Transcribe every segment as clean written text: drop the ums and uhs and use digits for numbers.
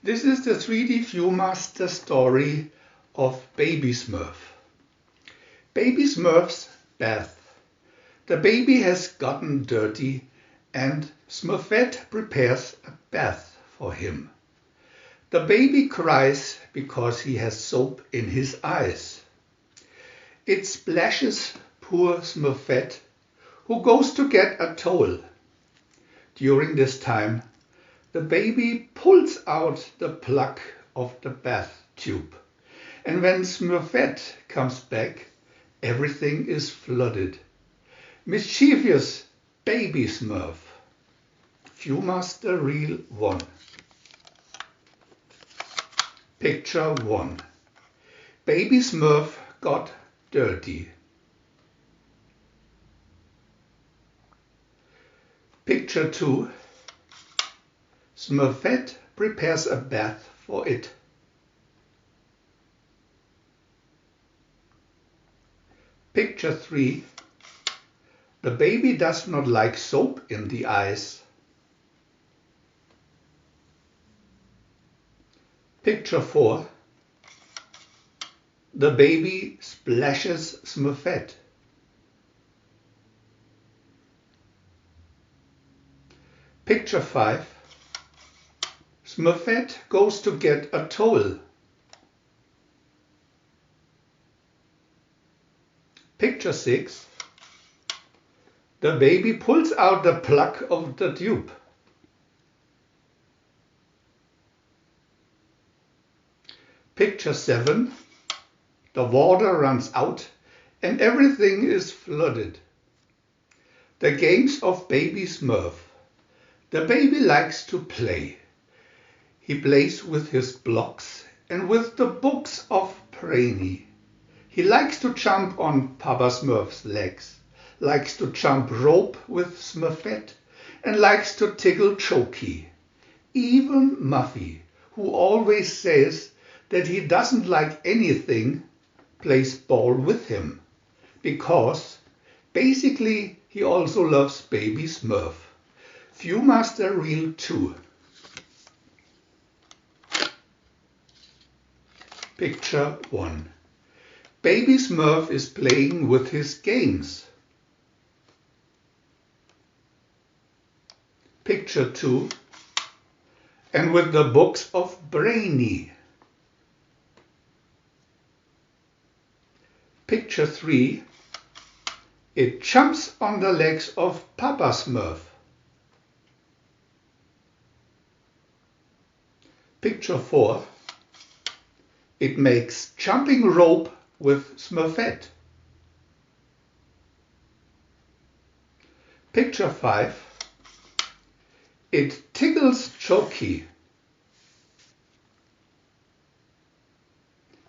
This is the 3D VIEW-MASTER story of Baby Smurf. Baby Smurf's bath. The baby has gotten dirty and Smurfette prepares a bath for him. The baby cries because he has soap in his eyes. It splashes poor Smurfette, who goes to get a towel. During this time, the baby pulls out the plug of the bath tube, and when Smurfette comes back, everything is flooded. Mischievous Baby Smurf. VIEW-MASTER Reel 1. Picture 1. Baby Smurf got dirty. Picture 2. Smurfette prepares a bath for it. Picture 3. The baby does not like soap in the eyes. Picture 4. The baby splashes Smurfette. Picture 5. Smurfette goes to get a towel. Picture 6. The baby pulls out the plug of the tube. Picture 7. The water runs out and everything is flooded. The games of Baby Smurf. The baby likes to play. He plays with his blocks and with the books of Brainy. He likes to jump on Papa Smurf's legs, likes to jump rope with Smurfette, and likes to tickle Chokey. Even Muffy, who always says that he doesn't like anything, plays ball with him, because basically he also loves Baby Smurf. VIEW-MASTER Reel 2. Picture 1. Baby Smurf is playing with his games. Picture 2. And with the books of Brainy. Picture 3. It jumps on the legs of Papa Smurf. Picture 4. It makes jumping rope with Smurfette. Picture 5. It tickles Chokey.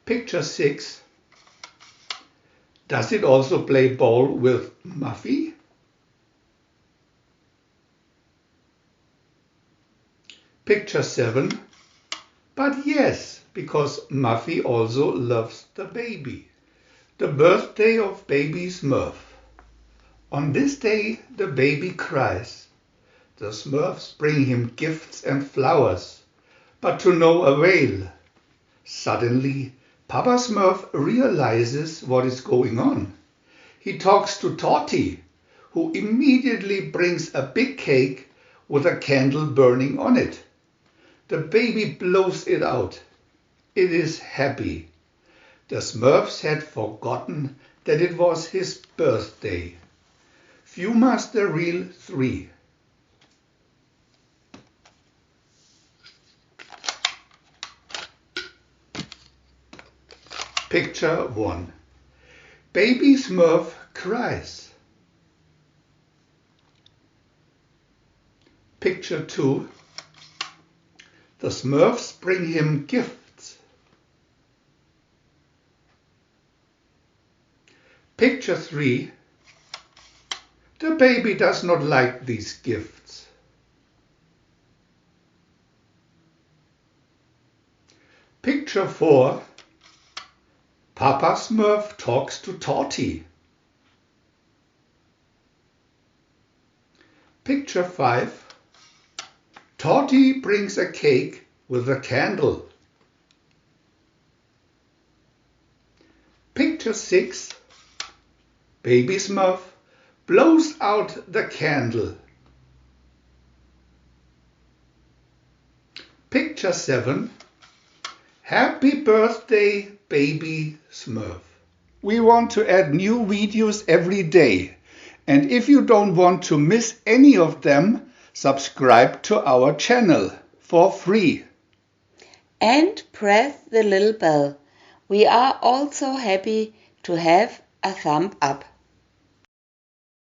Picture 6. Does it also play ball with Muffy? Picture 7. But yes, because Muffy also loves the baby. The birthday of Baby Smurf. On this day the baby cries. The Smurfs bring him gifts and flowers, but to no avail. Suddenly Papa Smurf realizes what is going on. He talks to Totty, who immediately brings a big cake with a candle burning on it. The baby blows it out. It is happy. The Smurfs had forgotten that it was his birthday. VIEW-MASTER Reel 3. Picture 1. Baby Smurf cries. Picture 2. The Smurfs bring him gifts. Picture 3. The baby does not like these gifts. Picture 4. Papa Smurf talks to Totty. Picture 5. Totty brings a cake with a candle. Picture 6. Baby Smurf blows out the candle. Picture 7. Happy birthday, Baby Smurf. We want to add new videos every day. And if you don't want to miss any of them, subscribe to our channel for free. And press the little bell. We are also happy to have a thumb up.